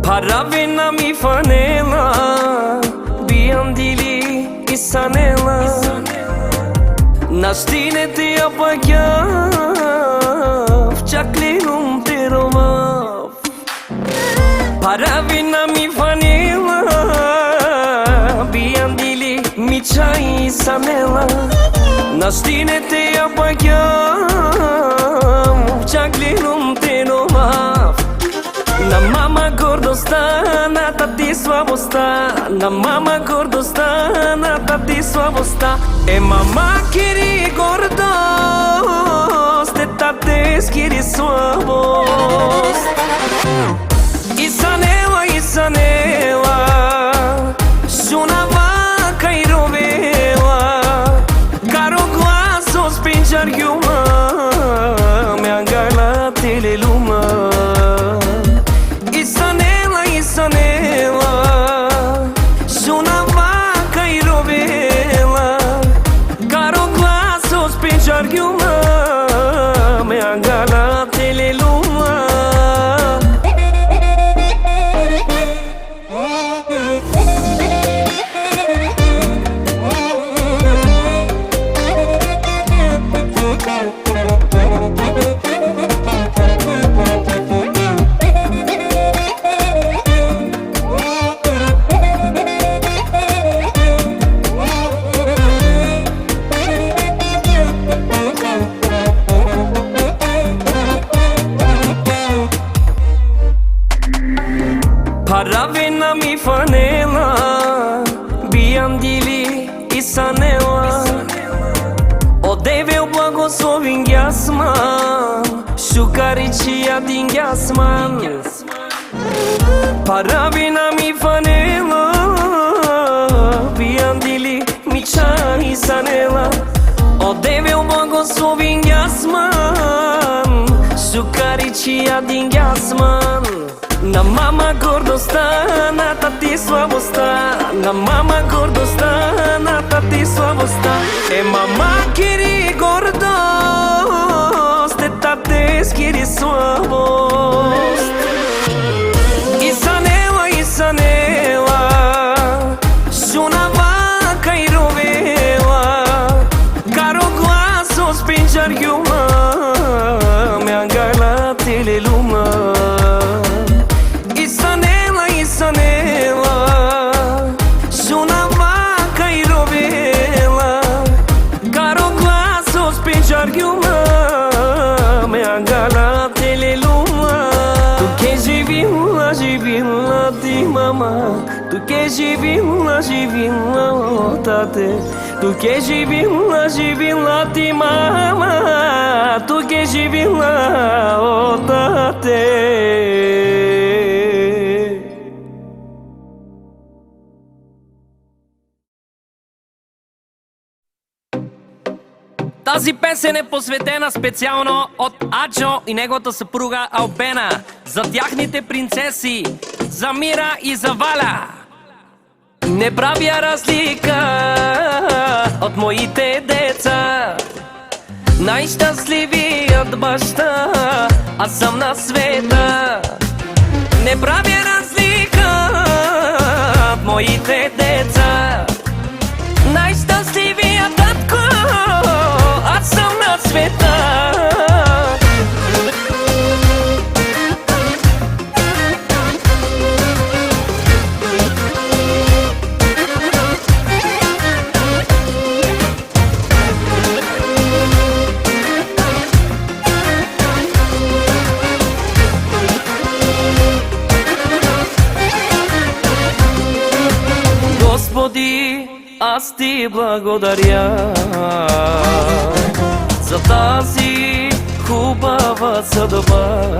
Paravena mi fanela, biandili isanela. Nastine te apagyav, chaklinum te romav. Paravena mi fanela, biandili michai isanela. Nastine te apagyav, chaklinum te romav. Na mama гордостта, на тати слабостта. На мама гордостта, на тати слабостта. Мама кири гордост, тате скири слабост. Isanela, Isanela, sunava cai rovela, caro glaso spingar yuma, me-angala teleluma. Isanela, Isanela, sunava cai rovela, caro glaso spingar yuma, me-angala teleluma. Paravena mi fanela, biandili isanela. Odeve o blagoslovin jasman, šukarićija din jasman. Paravena mi fanela, biandili miča isanela. Odeve o blagoslovin jasman, šukarićija din jasman. Na mama гордостта, на тати слабостта. На мама гордостта, на тати слабостта. Мама кири гордост, тате скири слабост. Isanela, Isanela, sunava cai rovela, caro glaso spingar yuma, me-angala teleluma. Isanela, Isanela, sunava cai rovela, caro glaso spingar yuma, me-angala teleluma. Tu que divina, divina de mama, tu que divina, divina tate. Tu que divina, divina de mama, tu que divina tate. Тази песен е посветена специално от Аджо и неговата съпруга Албена за тяхните принцеси, за Мира и за Валя. Не правя разлика от моите деца, най-щастливият баща, аз съм на света. Не правя разлика от моите деца, най-щастливият татко, аз съм на света. Господи, аз ти благодаря за тази хубава съдба,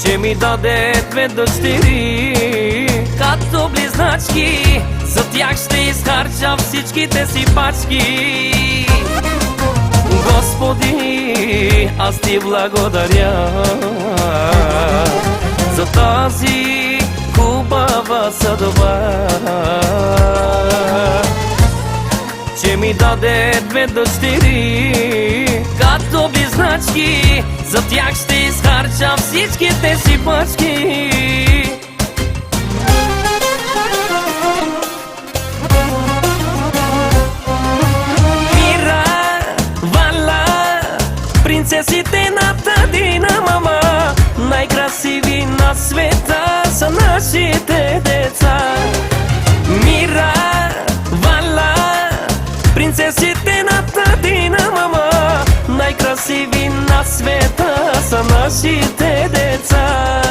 че ми даде две дъщери като близначки. За тях ще изхарча всичките си пачки. Господи, аз ти благодаря за тази хубава съдба, че ми даде две дъщери като близначки. За тях ще изхарча всичките си пачки. Принцесите на татина мама, най-красиви на света са нашите деца. Мира, Вала, принцесите на татина мама, най-красиви на света са нашите деца.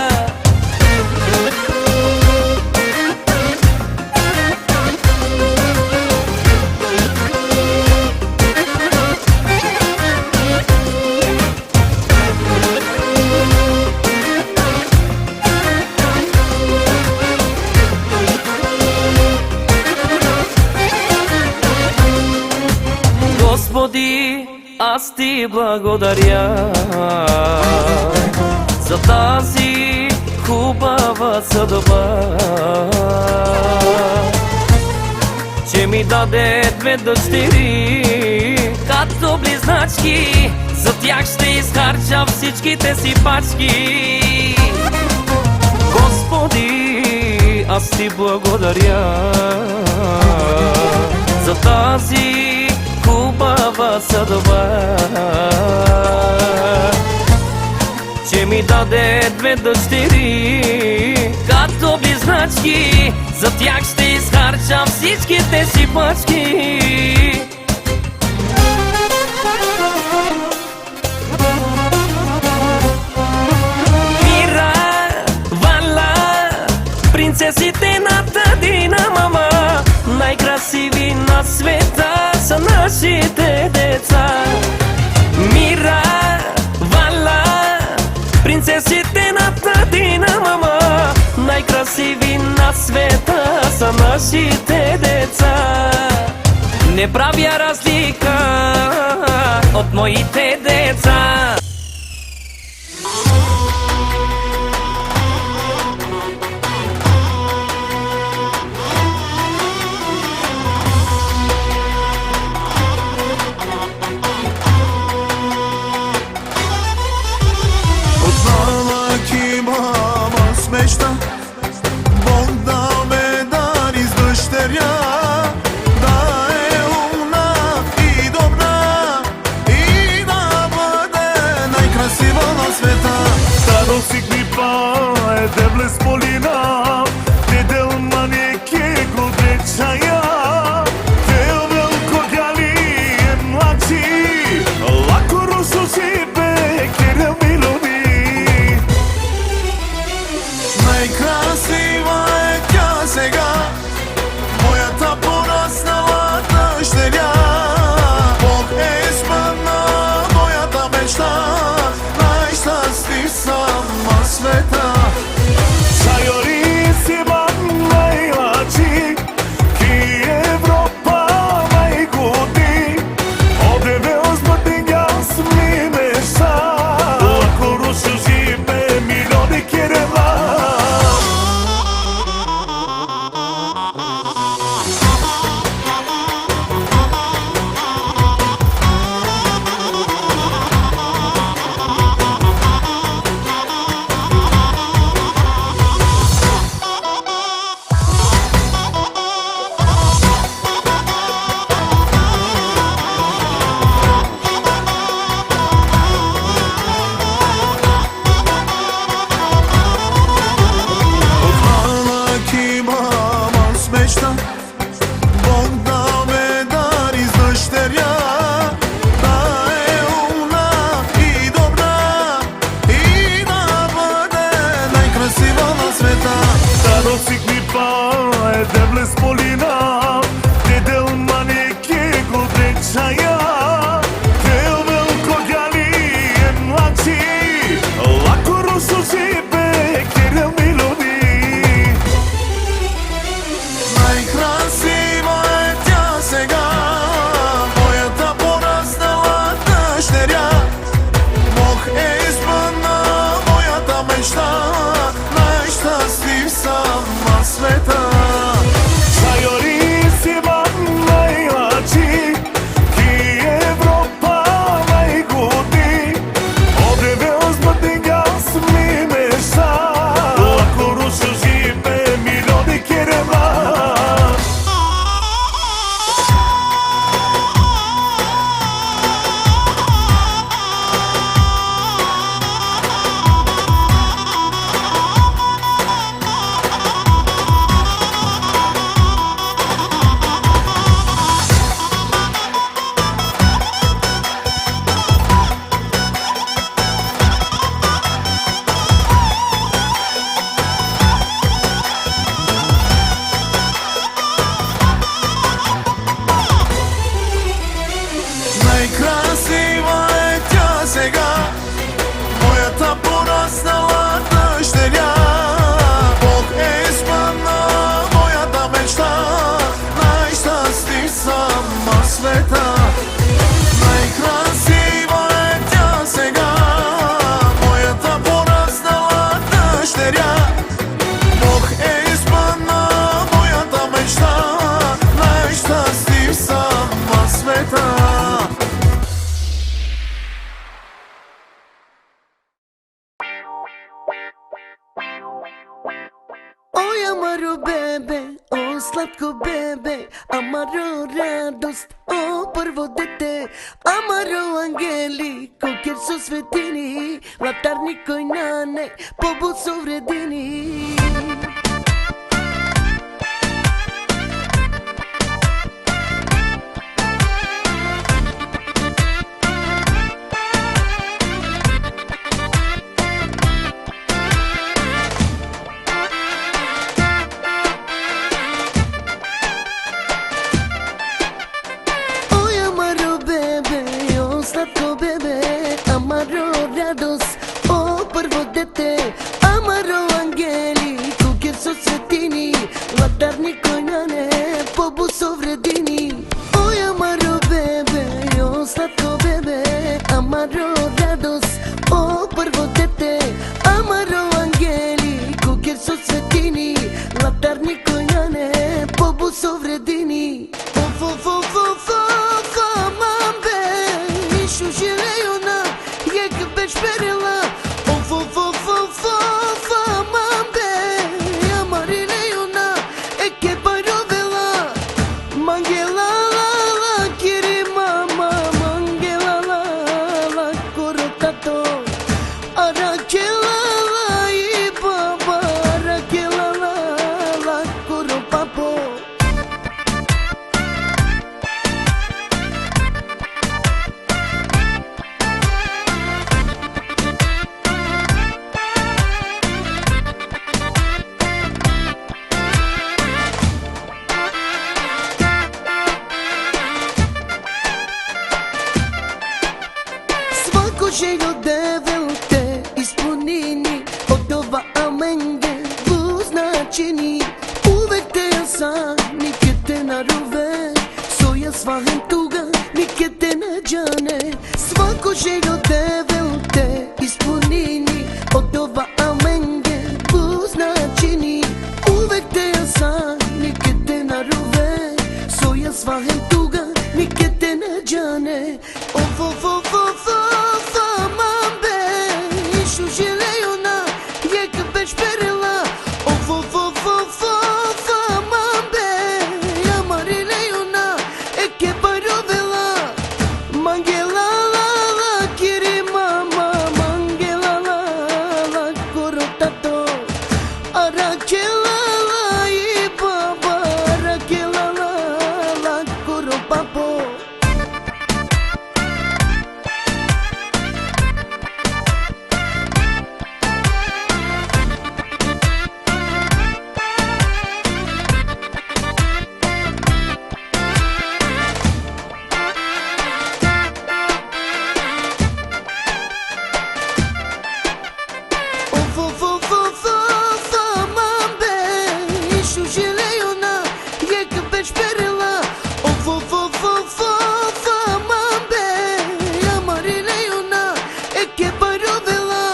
Господи, аз ти благодаря за тази хубава съдба, че ми даде две дъщери като близначки. За тях ще изхарча всичките си пачки. Господи, аз ти благодаря за тази хубава съдба, че ми даде две дъщери като близначки. За тях ще изхарча всичките си пачки. Мира, Вала, принцесите на татина мама, най-красиви на света са нашите деца. Мира, Вала, принцесите на татина мама, най-красиви на света са нашите деца. Не правя разлика от моите деца. Bog da me dari s dъщеря, да е умна и добра и да бъде най-красива на света. Старосик mi pae de blespolina, de del maneke godečaja, del velkogali e mlači, lako rusu si bekere milovi. Най-красива е тя сега, моята пораснала дъщеря. Бог е спъна моята мечта, най-щастлив съм на света. Сайори си бам най-лачи, ки Европа най-годи, одевел смътингял сми меша, лако рушу живе милиони керела. Amaro bebe, o slatko bebe, amaro radost, o prvo dete, amaro angeli, kokjer su svetini, latarni koji nane, pobud su vredini. Slatko bebe, amaro radost, o prvo dete, amaro angeli, kokjer su svetini, latarni koji nane, pobud su vredini. Oj amaro bebe, o slatko bebe, amaro radost, o prvo dete, amaro angeli, kokjer su svetini, latarni koji nane, pobud su vredini. Žilejona, jek beč perila, mambe, amarilejona, eke barovela, mangela la, kiri mama, mangela la, korotato, arakela la, i baba, arakela la, koropapo. Željo devil te ispunini, od ova amenge bu značini. Uvek te ja sam, nikad te naruve, soja svahem tuga, nikad te ne džane. Svako željo devil te ispunini, od ova amenge bu značini. Uvek te ja sam, nikad te naruve, soja svahem tuga, nikad te ne džane. Žilejona, jek beč perila, mambe, amarilejona, eke barovela, mangela la, kiri mama, mangela la, korotato, arakela la, i baba, arakela la, koropapo. Žilejona, jek beč perila, mambe, amarilejona, eke barovela,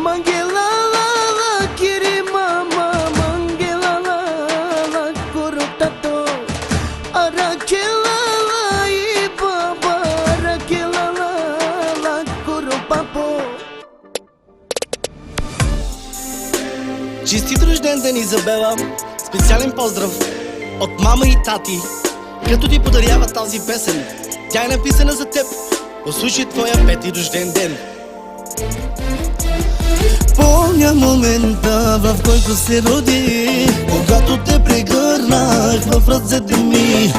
mangela la, kiri mama, mangela la, korotato, arakela la, i baba, arakela la, koropapo. Честит рожден ден, Изабела! Специален поздрав от мама и тати, като ти подарява тази песен. Тя е написана за теб. Послушай твоя пети рожден ден. Помня момента, в който се роди, когато те прегърнах в ръцете ми.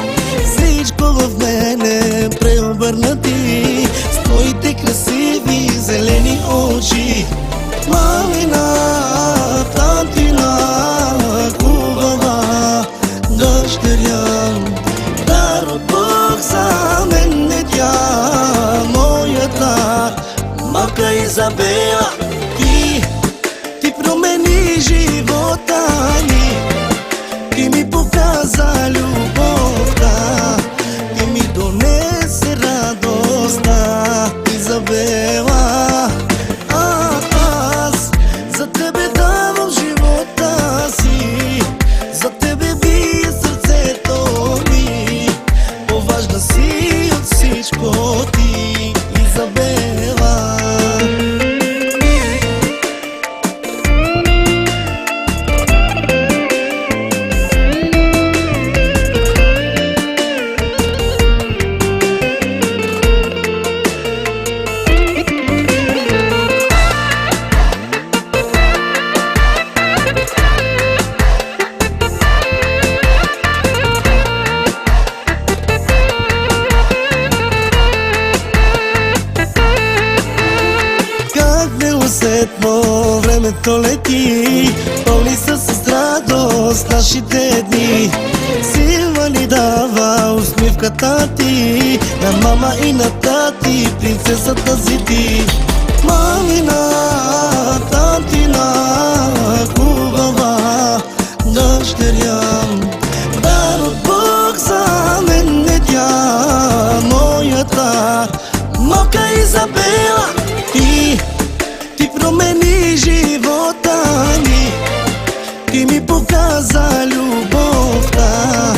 Всичко в мене преобърнати, с твоите красиви зелени очи. Мамина, татина, хубава дъщеря, дар от Бог за мен е тя, моята малка Изабела. Ти промени живота ми, ти ми показа любовта, ти ми донесе радостта, Изабела. Аз за тебе давам живота си, за тебе бие сърцето ми, по-важна си от всичко ти, Изабела. сетно времето лети, пълни са с радост нашите дни. Сила ни дава усмивката ти, на мама и на тати, принцесата си ти. Мамина, татина, хубава дъщеря, дар от Бог за мен е тя, моята малка Изабела. Ти промени живота ми, ти ми показа любовта,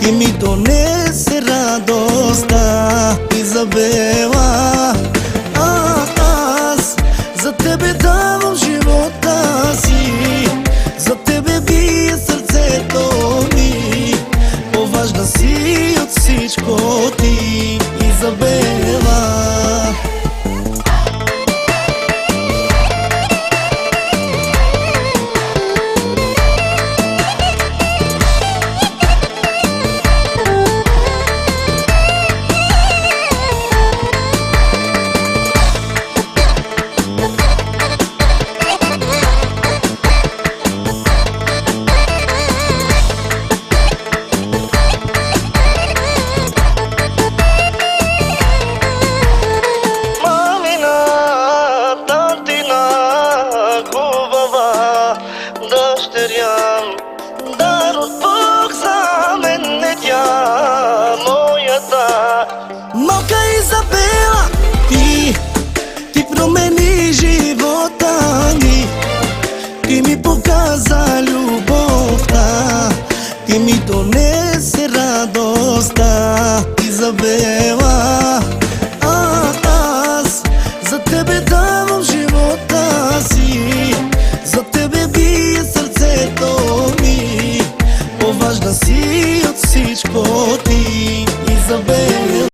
ти ми донесе радостта, Изабела. Аз за тебе давам живота си, за тебе бие сърцето ми, по-важна си от всичко ти, Изабела. Дар от Бог за мен е тя, моята малка Изабела. Ти промени живота ми, ти ми показа любовта, ти ми донесе радостта, Изабела. Аз за тебе давам живота си, за тебе бие сърцето ми, по-важна си от всичко ти, Изабела.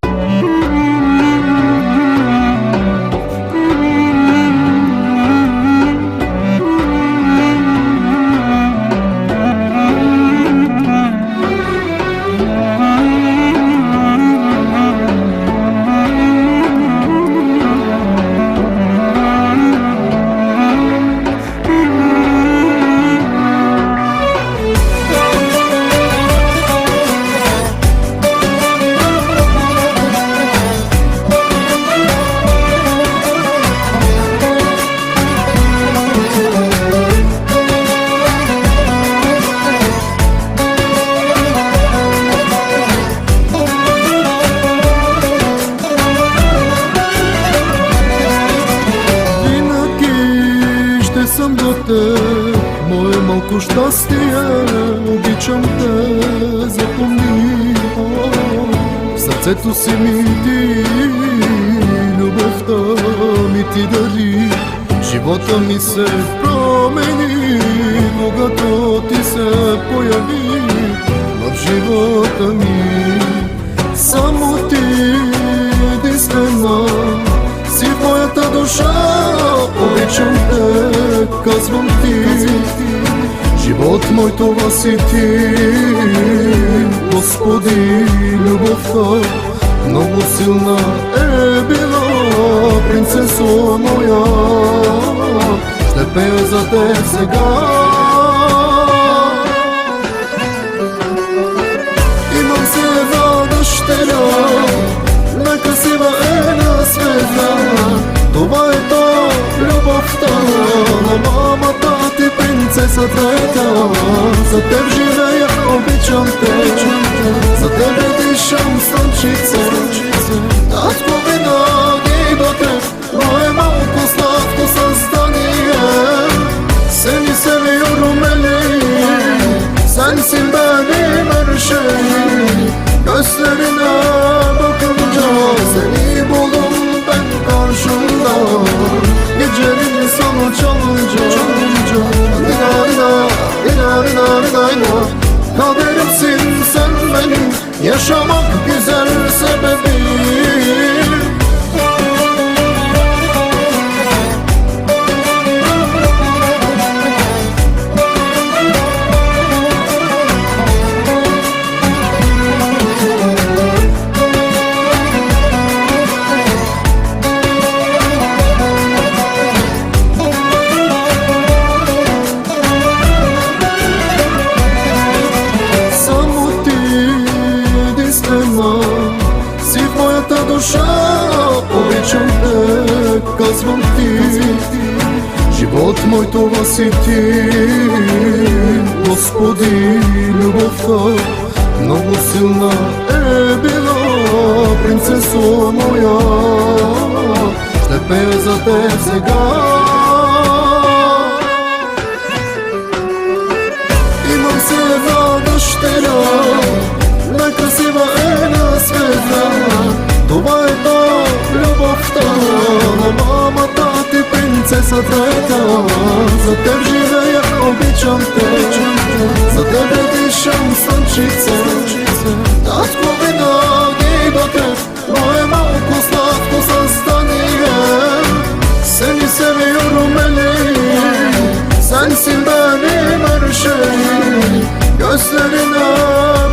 Мое малко щастие, обичам те, запомни. В сърцето си ми ти, любовта ми ти дари. Живота ми се промени, когато ти се появи в живота ми. Само ти единствена си в моята душа, обичам те, казвам ти. Живот мой, това си ти, Господи, любовта много силна е била, принцесо моя, ще пея за теб сега. Имам си една дъщеря, най-красива е на света. Това е то любовта на мамата ти, принцесата е тя. За теб живея, обичам те, за тебе дишам слънчице. Татко винаги до теб, мое малко сладко създание. Seni seviyorum Eli, sensin benim her şeyim. Gözlerine bakınca seni buldum ben karşımda. Gecenin sonu çalınca kaderimsin sen benim, yaşamak güzel sebebim. От моето си ти, Господи, любовта много силна е била, принцесо моя. Ще пея за теб сега. Имам се една дъщеря, най-красива е на света. Това е то любовта на мамата ти, принцесата е та. За теб живея, обичам те, за тебе дишам слънчице. Татко винаги до теб, но е малко сладко състание. Seni seviyorum Elif, sensin benim her şeyim. Gözlerine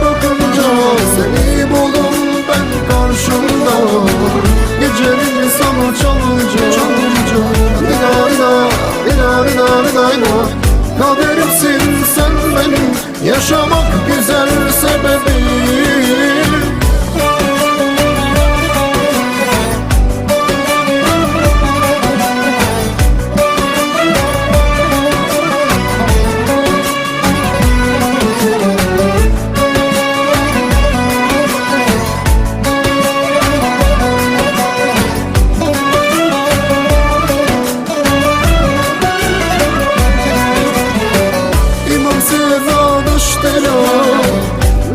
bakınca seni buldum ben karşımda. Gecenin sana çalınca Dina dina dina dina dina dina. Kaderimsin sen benim, yaşamak güzel sebebim.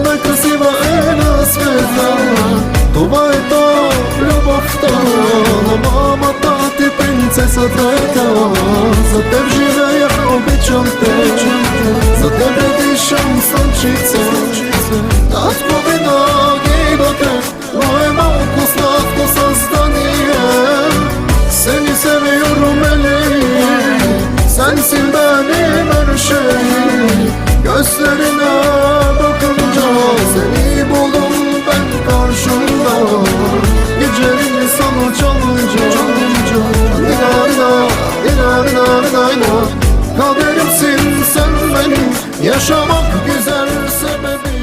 Най-красива е на света. Това е то любовта на мамата ти, принцесата е та. За теб живея, обичам те, за тебе дишам слънчице. Татко винаги до теб, но е малко сладко създание. Seni seviyorum Elif, sensin benim her şeyim. Gözlerine bakınca seni buldum ben karşımda. Gecenin sana çalınca Dina dina dina dina dina dina. Kaderimsin sen benim, yaşamak güzel sebebim.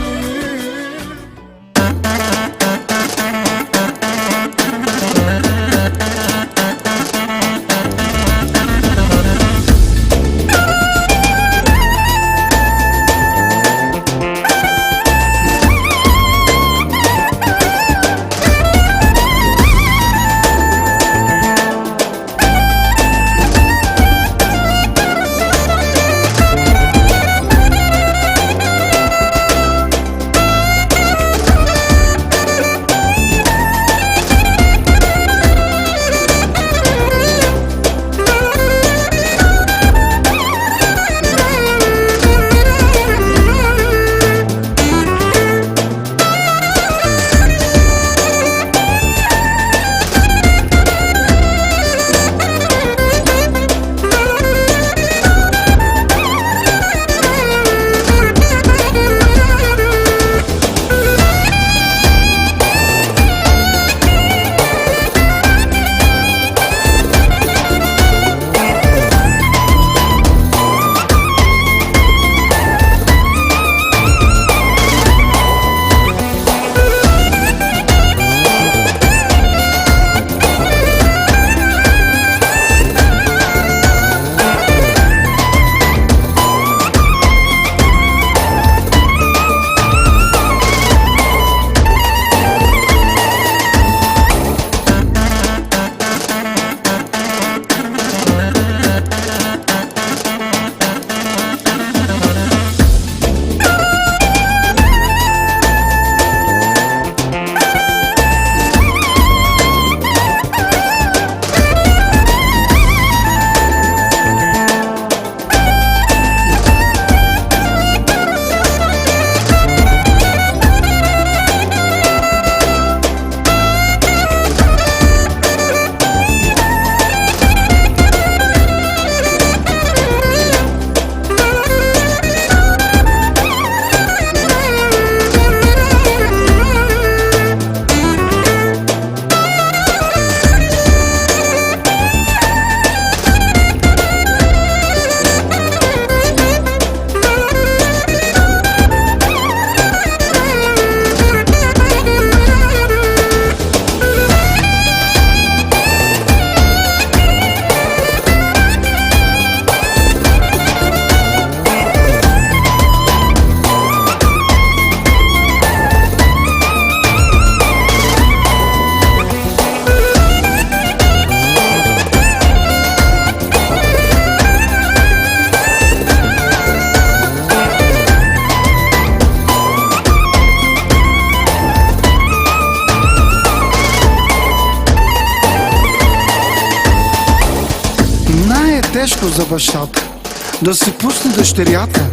тежко за бащата да се пусне дъщерята,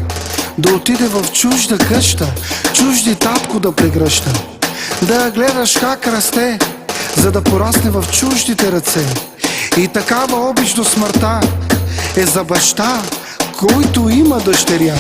да отиде в чужда къща, чужди татко да прегръща, да я гледаш как расте, за да порасне в чуждите ръце. И такава обич до смъртта е за баща, който има дъщеря.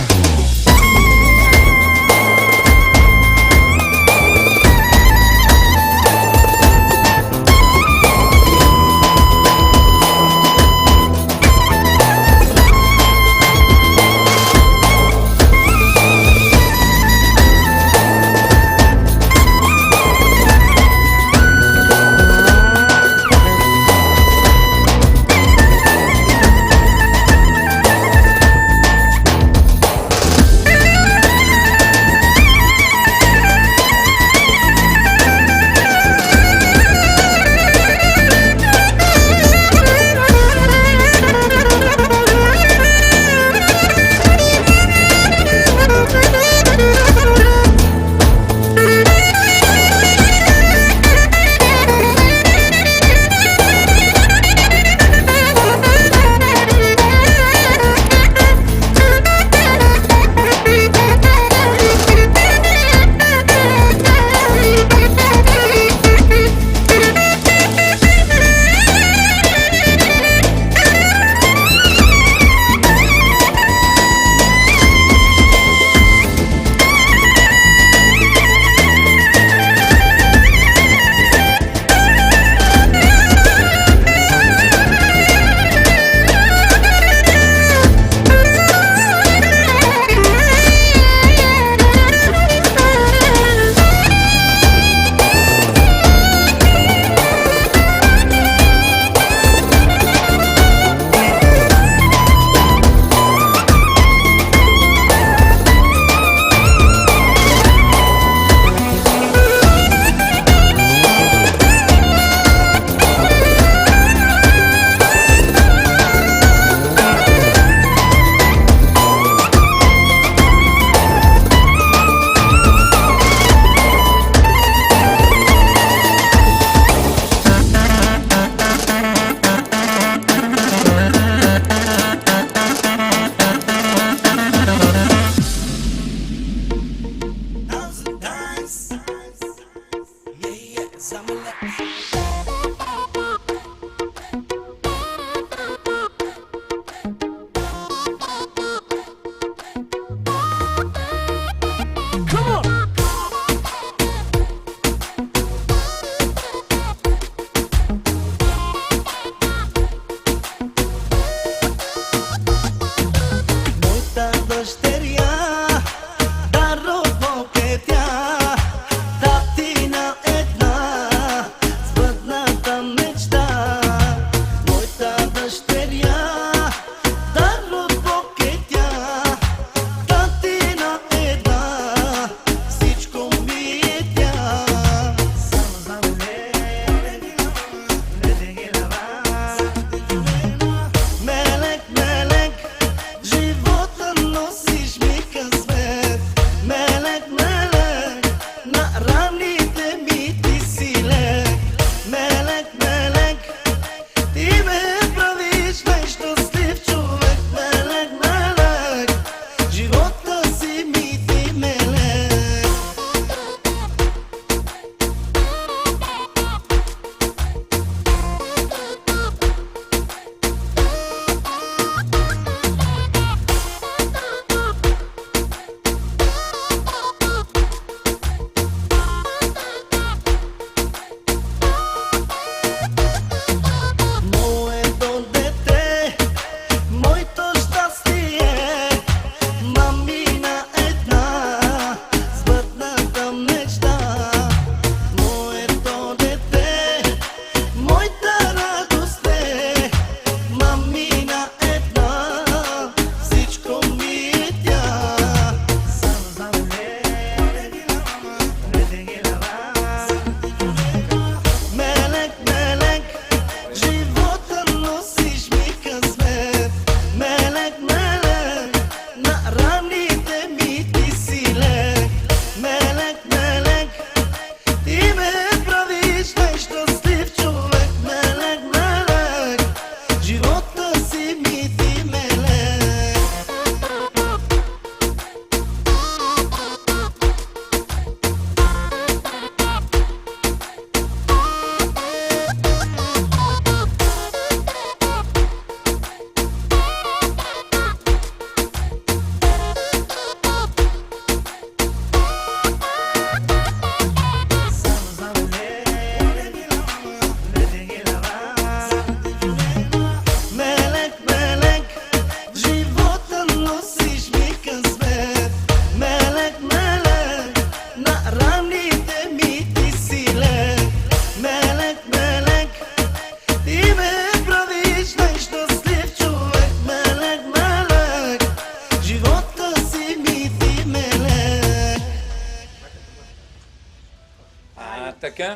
Така.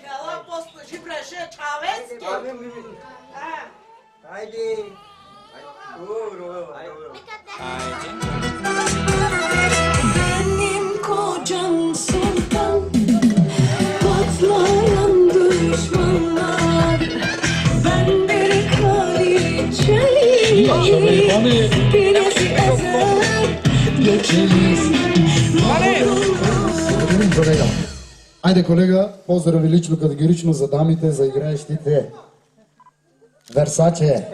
Кела, послужи бреше, Чавецки! Айде. Benim kocam sultan, patlayan düşmanlar. Ben bir kraliçeyim, birisi ezer geçeriz. Колега. Айде, колега, поздрави лично категорично за дамите, за играещите. Версаче.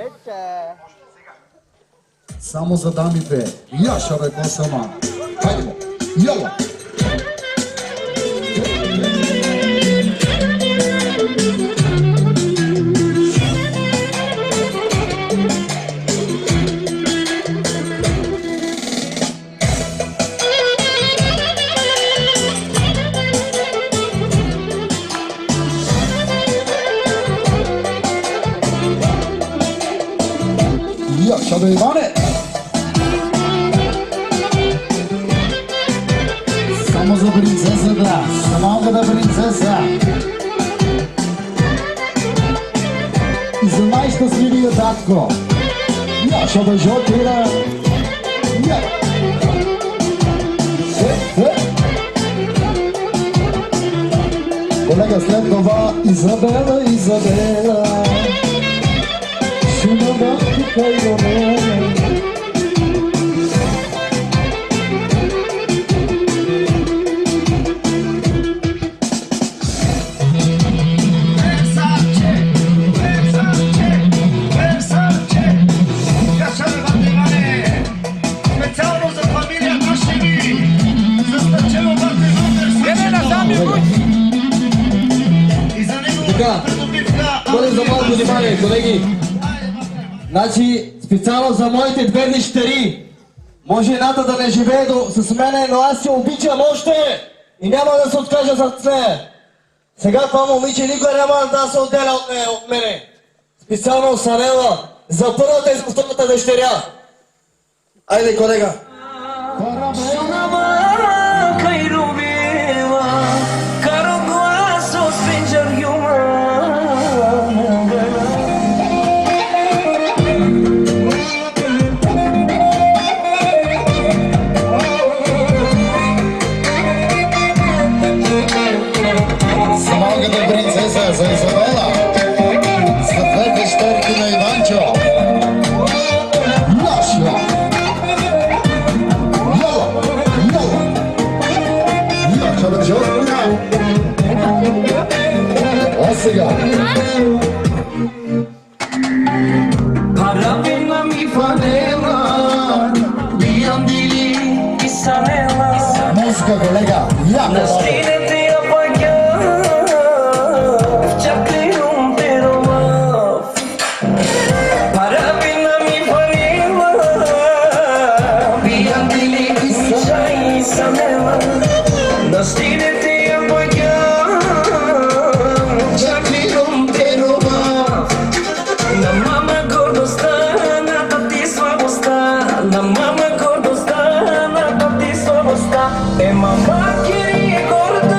Само за дамите. Яша бе, косама. Хайде бе. Яла. Яша бе, Иване. Само за принцесата, за малката принцеса. И за най-щастливия татко. Яша бе, Жотира. Я. Колега, след това Изабела, Изабела. Шума бахти кайдоне. Така, моля за малко внимание, колеги. Значи, специално за моите две дъщери. Може едната да не живее с мене, но аз се обичам още и няма да се откажа зад нея. Сега това момиче никой няма да се отделя от мене. Специално Санела, за първата и за втората дъщеря. Айде, колега. Малката принцеса за Изабела, за две дъщерки на Иванчо. Наша! Яла! Яла! Яша бе, Жотира. А сега? Parabéns mi panela, biandili и санела. Музика, колега! Яко! Настинете я пътя, чакай перова. Parabéns mi panela, biandili и санела. Настинете я пътя, чакай перова. На мама гордостта, на тати слабостта, на мама гордостта, на тати слабостта. Е, мама кири гордост.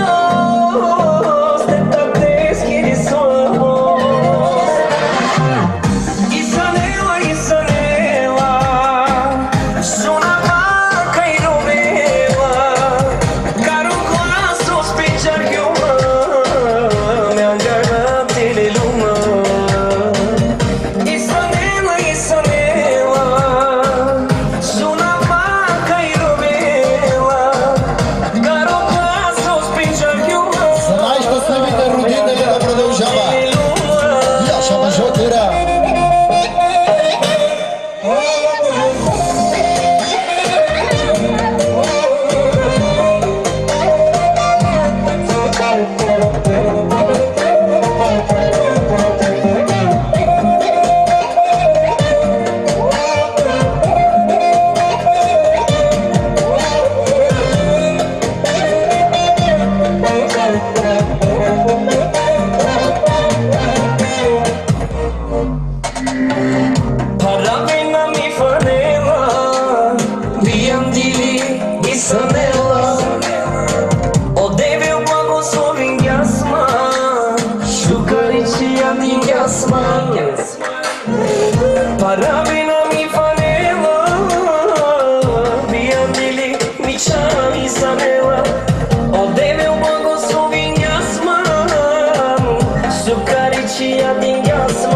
я дигас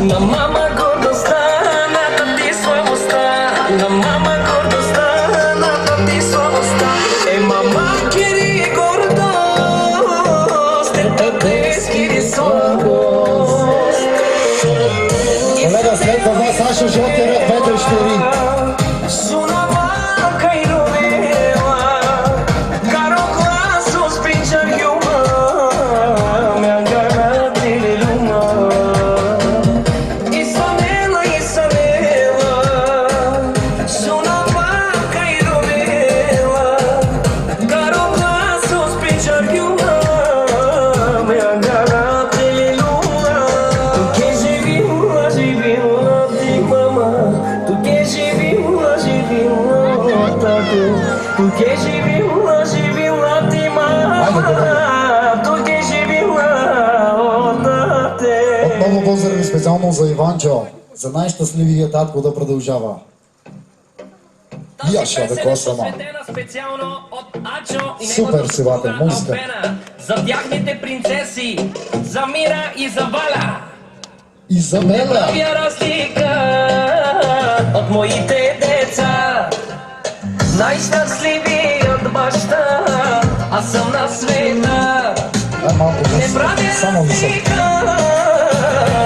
на мама гордостта, на тати слабостта, на мама гордостта, на тати слабостта. Мама кири гордост, тате скири слабост. Колега, след това Сашо жълтия ред Петър Щери. Отново поздрави специално за Иванчо, за най-щастливия татко да продължава. Тази бе, песен е Косама. посветена специално от Ачо и Супер неговата сивата съпруга музика. Албена, за тяхните принцеси, за Мира и за Валя. Изабела! Правя разлика от моите деца, най-щастливият баща, аз съм на света. Малко Не правя само високо. разлика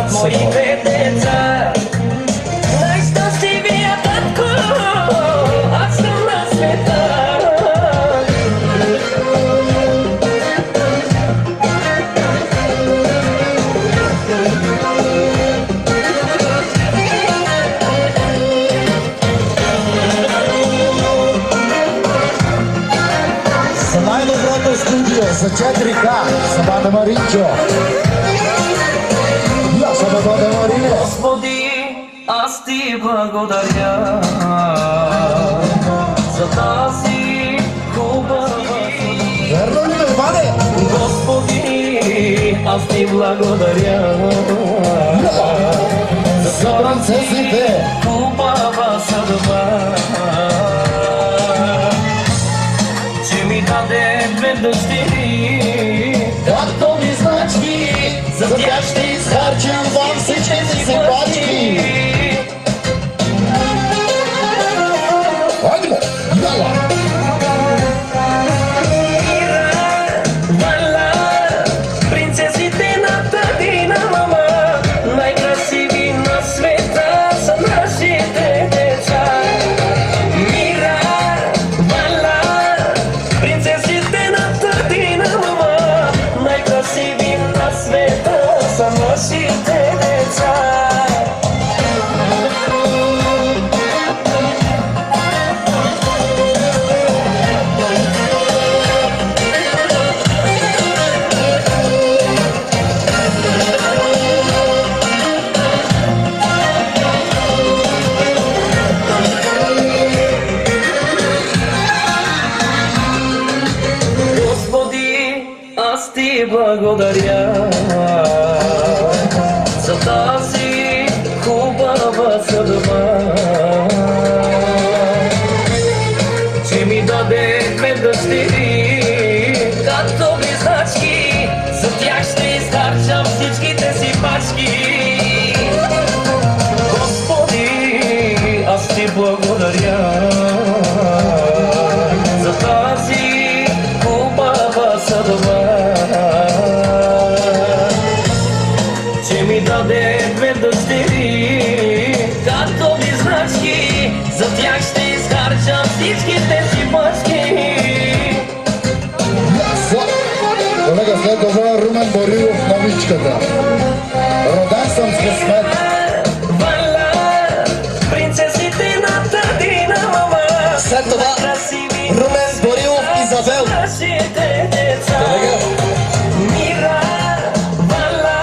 от моите деца, най-щастливият татко, аз съм на света. За най-доброто студио, за 4К, за Бада Маринчо. Яша да Бада Марине. Господи, аз ти благодаря за тази хубава година. Верно ли бе, Баде? Господи, аз ти благодаря За принцесите. хубава съдба, че ми даде две дъщери, Както ми значки, за тях ще изхарчам вам всичките си пачки. Хайде му, яла! Валя, принцесите на тати и на мама, най-красиви на света са нашите деца. Мира, Валя, принцесите на тати и на мама, най-красиви на света са нашите деца. Господи, аз ти благодаря за тази хубава съдба, че ми даде две дъщери, както близначки, за тях ще изхарчам всичките си пачки. Господи, аз ти благодаря за тази хубава съдба, че ми даде две дъщери, както близначки, за тях ще изхарчам всичките си пачки. Колега, след това Румен Борилов, новичката. Роден съм с късмет. Валя, принцесите на тати и на мама, След това красиви Румен Борилов, Изабел. нашите деца. Мира, Валя,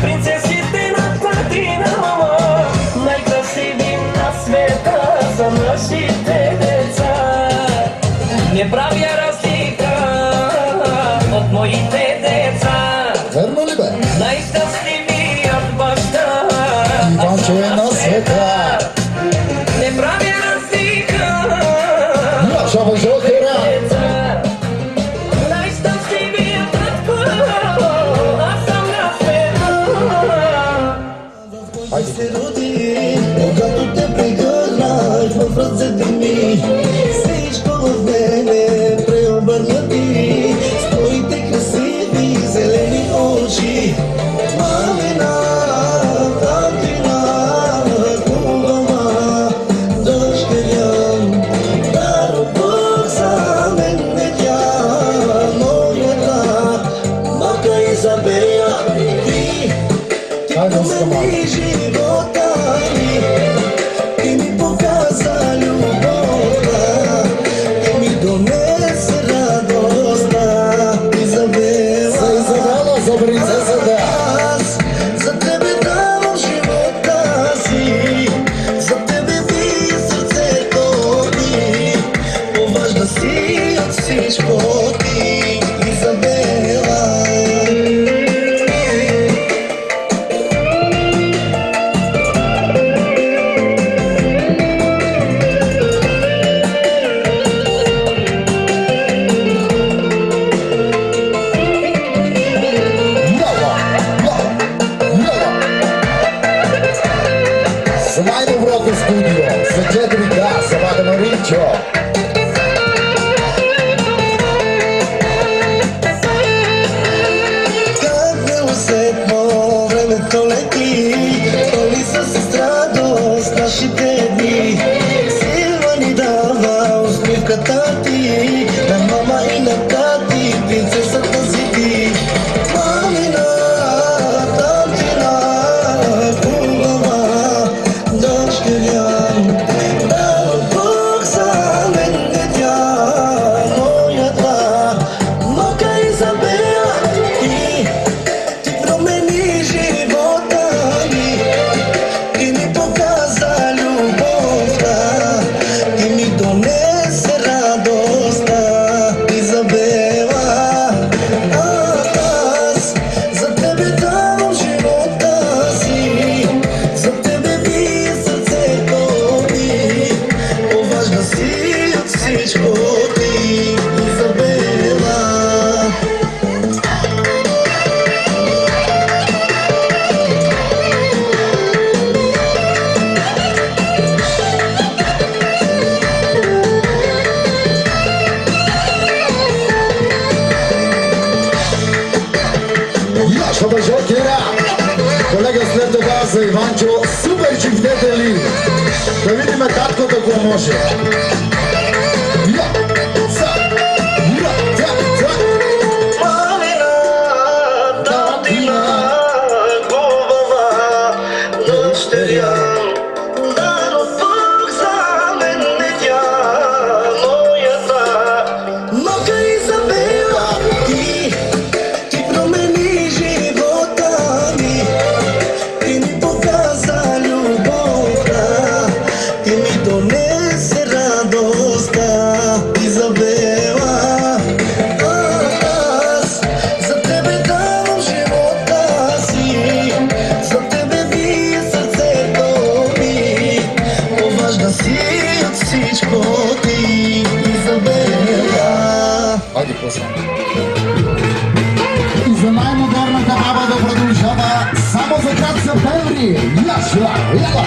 принцесите на тати и на мама, най-красиви на света са нашите деца. Не правя разлика от моите деца, Верно ли бе? най-щастливият баща, Иванчо е на света. не правя разлика Яша бе, жълтия ред. деца, най-щастливият татко, аз съм на Хайде, Скамали. Живота ми, ти ми показа любовта, ти ми донесе радостта, Изабела. За Изабела, за принцесата. Аз за тебе давам живота си, за тебе бие сърцето ми, по-важна си от всичко ти, Изабела. За най-доброто студио, за 4K, за Вадена Ричо. Как неусетно времето лети, пълни са с радост нашите дни. Сила ни дава усмивката ти, на мама и на тати, принцесата си ти. Мамина, татина, хубава дъщеря, дано Бог за мен е тя, моята малка Изабела. Ти промени живота ми, ти ми показа любовта, ти ми донесе радостта, Изабела. Аз за тебе давам живота си, за тебе бие сърцето ми, по-важна си от всичко ти, Изабела. Яшо Бежокера. Колега, след това за Иванчо супер чифтетели. Да видим таткото ако може. Я, са, я, тя. Мамина, татина, хубава дъщеря, дано Бог за мен е тя, моята малка Изабела. Ти промени живота ми, ти ми показа любовта, ти ми донесе радостта, Изабела. Аз за тебе давам живота си, за тебе бие сърцето ми, по-важна си от всичко ти, Изабела. Хайде, после. И за най-модерната баба да продължава само за град Септември. Яшла, яла!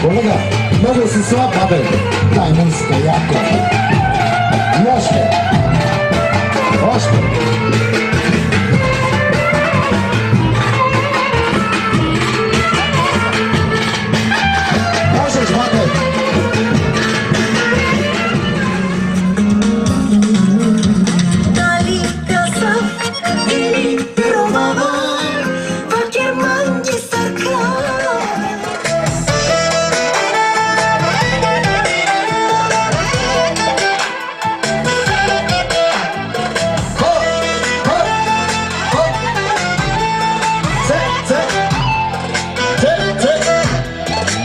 Колега, много си слаб, бабе. Дай музика, яко. И още. Още. Можеш, бабе. Дали късъм или ромава, Вакерман ги сърка.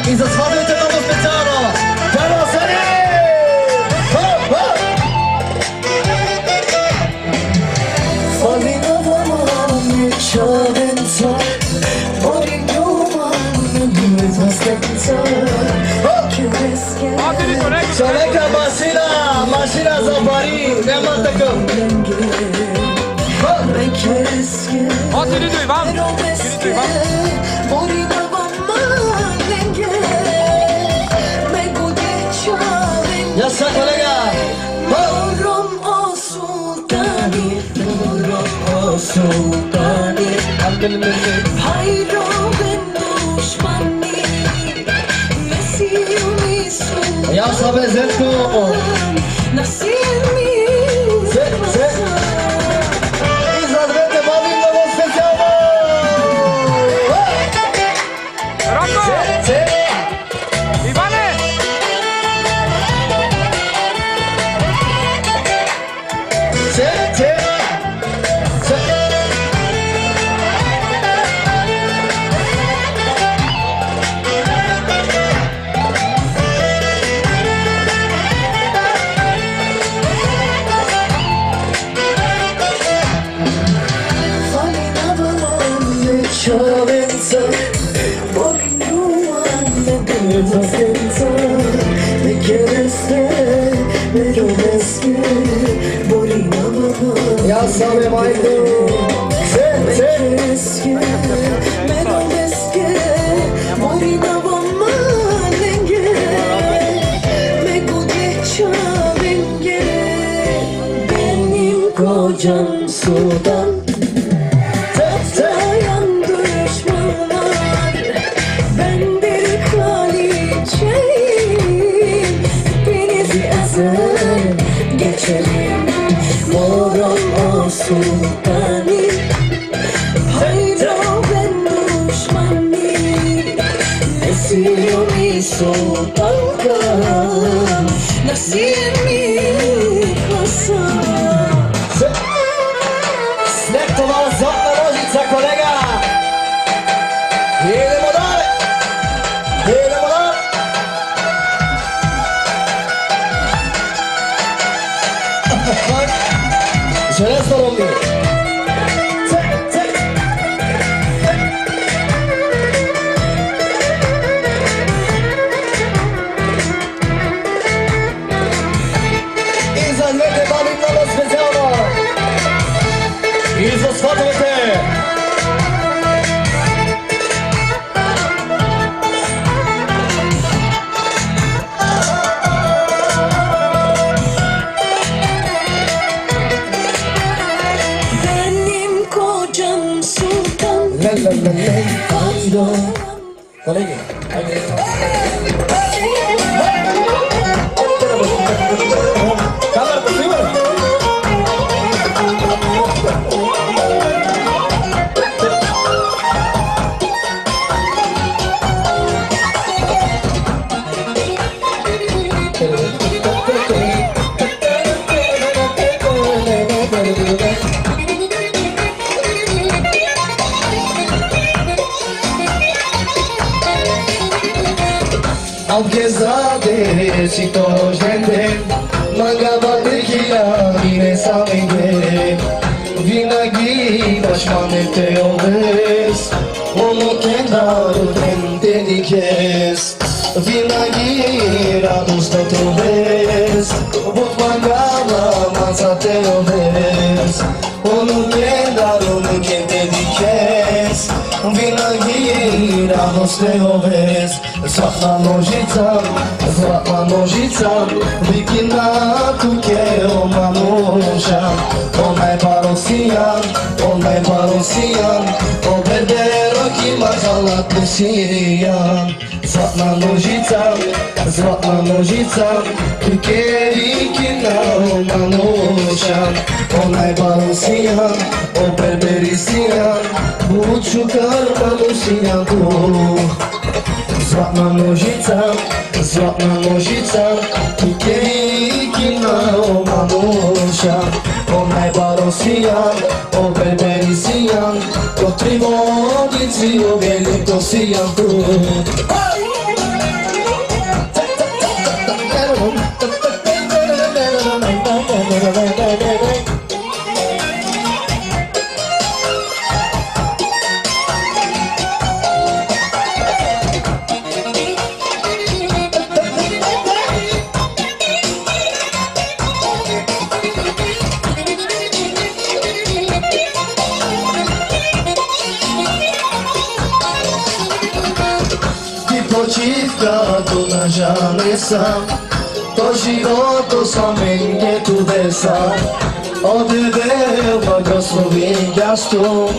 И за сватбите много специално! Дано Сани! Човека машина за пари, няма такъв! Отиди до Иван! Отиди до Иван! Я са, колега! Hayro ben Sabes esto. Nací en mi corazón. Izrazvete mami mnogo specijalno. Roko! Ivane! Ja sam je majku. Kocam sudan Tatlayan düşmanlar Ben bir kraliçeyim Denizi ezer geçerim Moram o sultanım Hayda ben düşmanım Nesiyomi sultanım Nasimi kasam Snektova zlatna nožica, kolega! Idemo dalje! Idemo dalje! Železno rovni! Izazvete mami mnogo specijalno! Izvo shvatujete! Benim kocam sultan Hayda Kolegi, ajde. Kamera, snimaj! Aunque sabe si todo gente Mangaba tequila y me saben que Vinagi başmane te oves Onu kendaru tente dikes Vinagi radus te troves But mangaba mansa te oves Onu kendaru tente dikes Vinagi radus te oves Zlatna nožica, vikina tuke omanuša Onaj parosijan, oberde rokima halatni sijan Zlatna nožica, tuke vikina omanuša Onaj parosijan, oberde sijan, buču karmanu sijan tu Zlatna nožica, tukejkina omanuša Onaj barosijan, oberberi sijan To tri vodici oveliko sijan tu Počitka tu nažale sam To životu somente tu desa Ode veoma groslovim gastu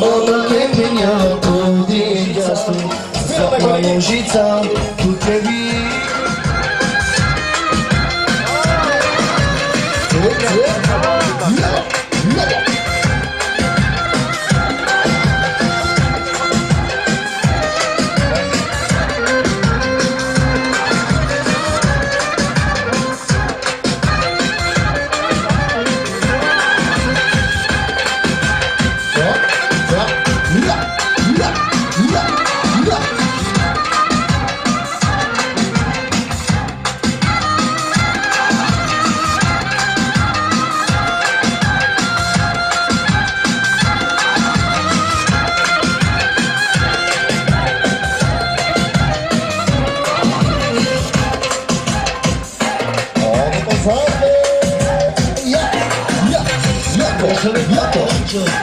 Ona kempinja budi gastu Zlatna nožica tu tebi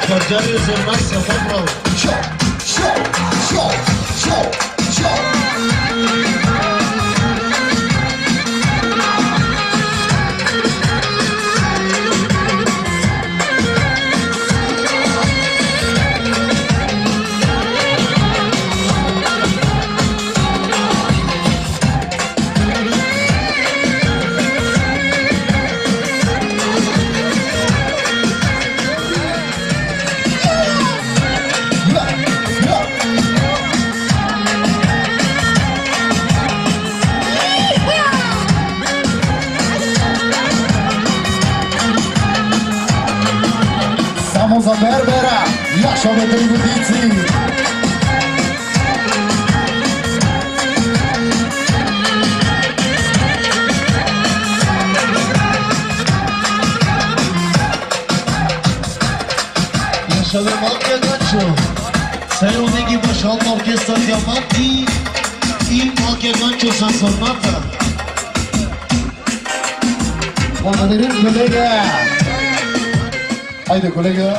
Твърдяли за нас съм направо. Само за Бербера, яшовете и водици. Яшове малкия Ганчо. Сега ги башал на оркестър Диаманти и малкия Ганчо с сърната. Благодарим, колега. Айде, колега.